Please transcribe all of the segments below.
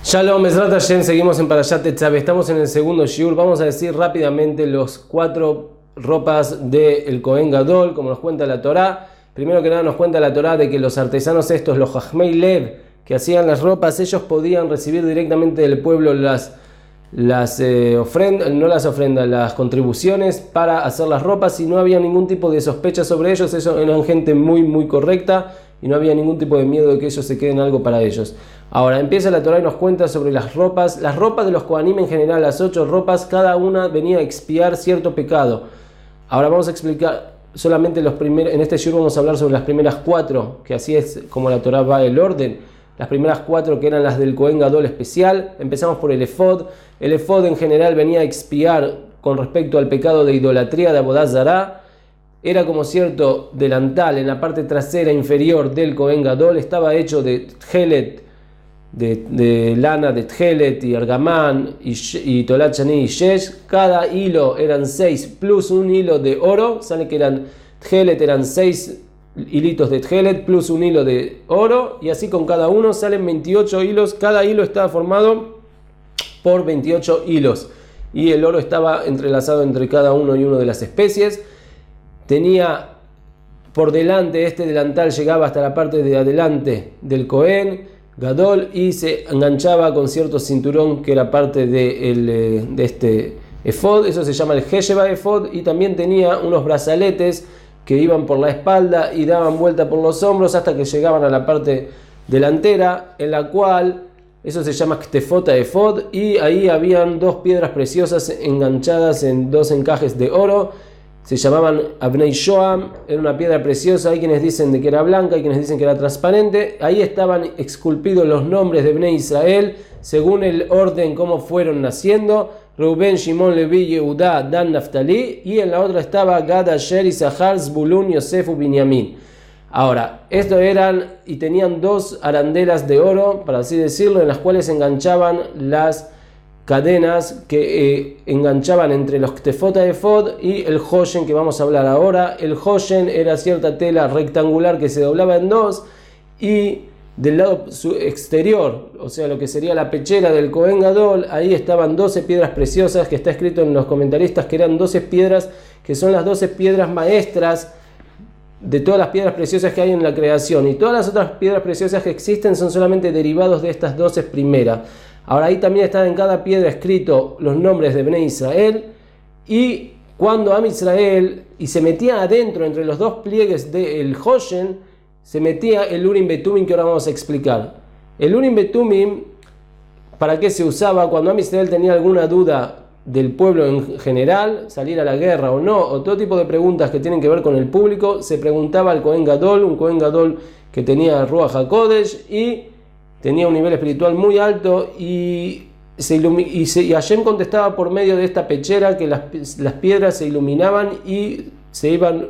Shalom, Bezrat Hashem, seguimos en Parashat Tetzaveh, estamos en el segundo shiur. Vamos a decir rápidamente los 4 ropas del Kohen Gadol, como nos cuenta la Torá. Primero que nada nos cuenta la Torá de que los artesanos estos, los Jajmei Lev, que hacían las ropas, ellos podían recibir directamente del pueblo las contribuciones para hacer las ropas y no había ningún tipo de sospecha sobre ellos. Ellos eran gente muy correcta y no había ningún tipo de miedo de que ellos se queden algo para ellos. Ahora empieza la Torá y nos cuenta sobre las ropas de los Kohanim en general, las 8 ropas, cada una venía a expiar cierto pecado. Ahora vamos a explicar solamente en este shiur vamos a hablar sobre las primeras 4, que así es como la Torá va el orden. Las primeras 4 que eran las del Kohen Gadol especial. Empezamos por el efod. El efod en general venía a expiar con respecto al pecado de idolatría, de Avodah Zará. Era como cierto delantal en la parte trasera inferior del Kohen Gadol. Estaba hecho de tchelet, de lana de tchelet y argamán y tolat shani y shesh. Cada hilo eran 6 plus un hilo de oro. Sale que eran tchelet, eran 6 hilitos de tchelet plus un hilo de oro, y así con cada uno salen 28 hilos. Cada hilo estaba formado por 28 hilos y el oro estaba entrelazado entre cada uno y uno de las especies. Tenía por delante, este delantal llegaba hasta la parte de adelante del Kohen Gadol y se enganchaba con cierto cinturón que era parte de este efod. Eso se llama el Hesheva efod. Y también tenía unos brazaletes que iban por la espalda y daban vuelta por los hombros hasta que llegaban a la parte delantera, en la cual eso se llama Ktefota efod, y ahí habían 2 piedras preciosas enganchadas en 2 encajes de oro. Se llamaban Abnei Shoam, era una piedra preciosa. Hay quienes dicen de que era blanca, hay quienes dicen que era transparente. Ahí estaban esculpidos los nombres de Bnei Israel según el orden como fueron naciendo: Reuben, Shimon, Levi, Yehudá, Dan, Naftali. Y en la otra estaba Gad, Asher, Isahar, Zbulun, Yosef, Binyamin. Ahora, estos eran y tenían 2 arandelas de oro, para así decirlo, en las cuales enganchaban las cadenas que enganchaban entre los Ktefota efod y el Hoshen, que vamos a hablar ahora. El Hoshen era cierta tela rectangular que se doblaba en 2, y del lado exterior, o sea, lo que sería la pechera del Kohen Gadol, ahí estaban 12 piedras preciosas, que está escrito en los comentaristas que eran 12 piedras, que son las 12 piedras maestras de todas las piedras preciosas que hay en la creación, y todas las otras piedras preciosas que existen son solamente derivados de estas 12 primeras. Ahora ahí también está en cada piedra escrito los nombres de Bnei Israel, y cuando Am Israel y se metía adentro entre los 2 pliegues del Hoshen, se metía el Urim Betumim, que ahora vamos a explicar. El Urim Betumim, ¿para qué se usaba? Cuando Am Israel tenía alguna duda del pueblo en general, salir a la guerra o no, o todo tipo de preguntas que tienen que ver con el público, se preguntaba al Kohen Gadol, un Kohen Gadol que tenía Ruach HaKodesh y tenía un nivel espiritual muy alto, y Hashem contestaba por medio de esta pechera, que las piedras se iluminaban y se iban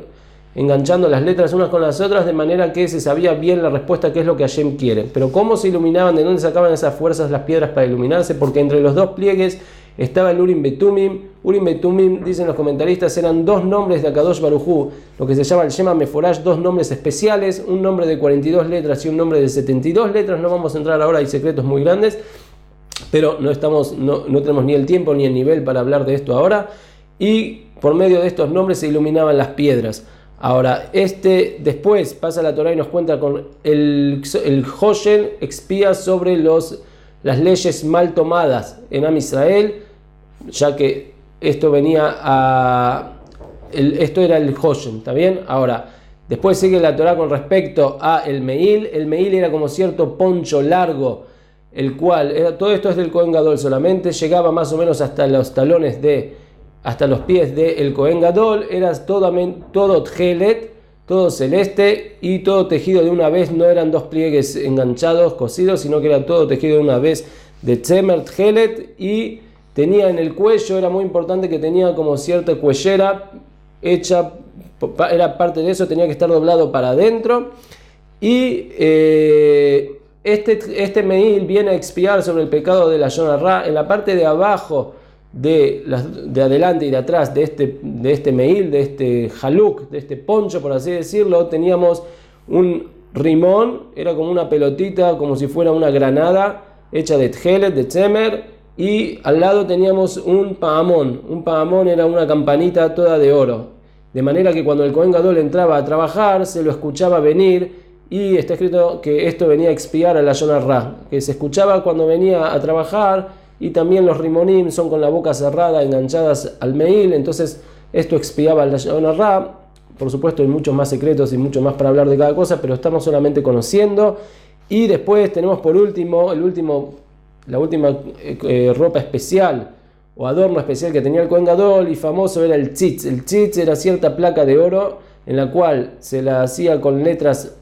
enganchando las letras unas con las otras, de manera que se sabía bien la respuesta, que es lo que Hashem quiere. Pero ¿cómo se iluminaban? ¿De dónde sacaban esas fuerzas las piedras para iluminarse? Porque entre los 2 pliegues estaba el Urim Betumim. Urim Betumim, dicen los comentaristas, eran 2 nombres de Akadosh Baruj Hu, lo que se llama el Shema Meforash, 2 nombres especiales, un nombre de 42 letras y un nombre de 72 letras. No vamos a entrar ahora, hay secretos muy grandes, pero no tenemos ni el tiempo ni el nivel para hablar de esto ahora. Y por medio de estos nombres se iluminaban las piedras. Ahora, después pasa la Torá y nos cuenta con el Hoshen expía sobre las leyes mal tomadas en Am Israel, ya que esto era el Hoshen, ¿está bien? Ahora, después sigue la Torá con respecto a el Meil. El Meil era como cierto poncho largo, el cual, todo esto es del Kohen Gadol solamente, llegaba más o menos hasta los talones hasta los pies del Kohen Gadol. Era todo tchelet, todo celeste y todo tejido de una vez. No eran 2 pliegues enganchados, cosidos, sino que era todo tejido de una vez de tzemer tchelet. Y tenía en el cuello, era muy importante que tenía como cierta cuellera hecha, era parte de eso, tenía que estar doblado para adentro. Y este Meil viene a expiar sobre el pecado de la Yonah Ra. En la parte de abajo, de adelante y de atrás de este Meil, de este Haluk, de este poncho, por así decirlo, teníamos un rimón, era como una pelotita, como si fuera una granada, hecha de tjelet, de tzemer, y al lado teníamos un paamón. Un paamón era una campanita toda de oro, de manera que cuando el Kohen Gadol entraba a trabajar, se lo escuchaba venir. Y está escrito que esto venía a expiar a la Yonah Ra, que se escuchaba cuando venía a trabajar, y también los rimonim son con la boca cerrada, enganchadas al Meil, entonces esto expiaba a la Yonah Ra. Por supuesto hay muchos más secretos y mucho más para hablar de cada cosa, pero estamos solamente conociendo. Y después tenemos por último, la última ropa especial o adorno especial que tenía el Kohen Gadol, y famoso era el tzitz. El tzitz era cierta placa de oro en la cual se la hacía con letras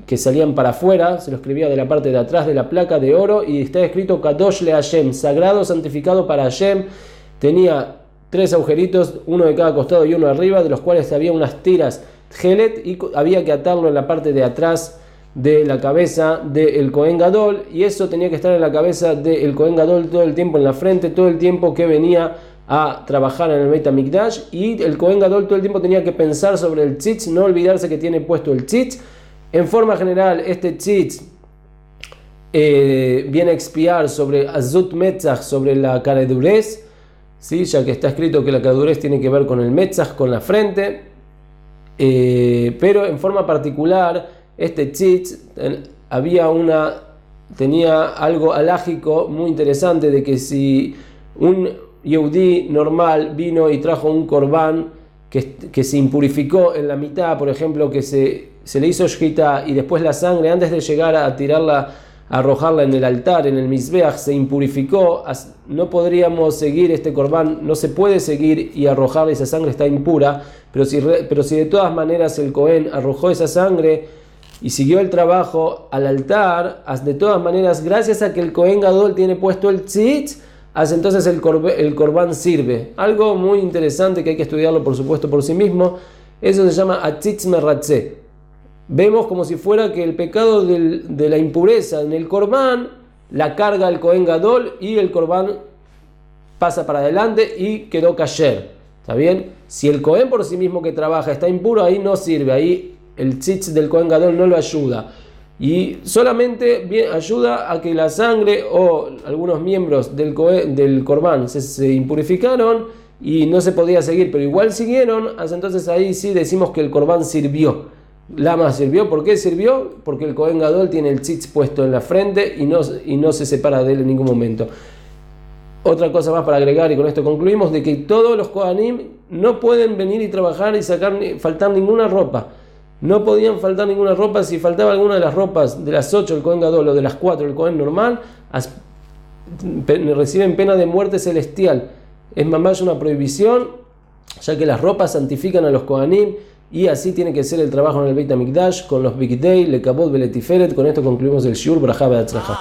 que salían para afuera, se lo escribía de la parte de atrás de la placa de oro, y está escrito Kadosh le Hashem, sagrado, santificado para Hashem. Tenía 3 agujeritos, uno de cada costado y uno arriba, de los cuales había unas tiras gelet, y había que atarlo en la parte de atrás de la cabeza del Kohen Gadol, y eso tenía que estar en la cabeza del Kohen Gadol todo el tiempo, en la frente, todo el tiempo que venía a trabajar en el Beit HaMikdash, y el Kohen Gadol todo el tiempo tenía que pensar sobre el tzitz, no olvidarse que tiene puesto el tzitz. En forma general, este tzitz viene a expiar sobre Azut Metzach, sobre la caradurez, ¿sí? Ya que está escrito que la caradurez tiene que ver con el Metzach, con la frente, pero en forma particular, este tzitz tenía algo alágico muy interesante, de que si un Yehudí normal vino y trajo un corbán que se impurificó en la mitad, por ejemplo, que se le hizo shkita, y después la sangre, antes de llegar a tirarla, a arrojarla en el altar, en el mizbeach, se impurificó, no podríamos seguir este corbán, no se puede seguir y arrojarla, esa sangre está impura. Pero si de todas maneras el Cohen arrojó esa sangre y siguió el trabajo al altar, de todas maneras, gracias a que el Kohen Gadol tiene puesto el tzitz, entonces el corbán sirve. Algo muy interesante que hay que estudiarlo, por supuesto, por sí mismo. Eso se llama atzitz merratze. Vemos como si fuera que el pecado de la impureza en el corbán la carga el Kohen Gadol, y el corbán pasa para adelante y quedó kasher. ¿Está bien? Si el Kohen por sí mismo que trabaja está impuro, ahí no sirve, ahí el tzitz del Kohen Gadol no lo ayuda, y solamente ayuda a que la sangre o algunos miembros del corbán se impurificaron y no se podía seguir, pero igual siguieron. Entonces ahí sí decimos que el corbán sirvió. Lama sirvió. ¿Por qué sirvió? Porque el Kohen Gadol tiene el tzitz puesto en la frente y no se separa de él en ningún momento. Otra cosa más para agregar, y con esto concluimos, de que todos los Kohanim no pueden venir y trabajar y faltar ninguna ropa. No podían faltar ninguna ropa. Si faltaba alguna de las ropas de las 8 el Kohen Gadol o de las 4 el Kohen normal, reciben pena de muerte celestial. Es más una prohibición, ya que las ropas santifican a los Kohanim, y así tiene que ser el trabajo en el Beit HaMikdash con los Bigdei, Lekabod, Beletiferet. Con esto concluimos el Shiur. Brajá be'atzlajá.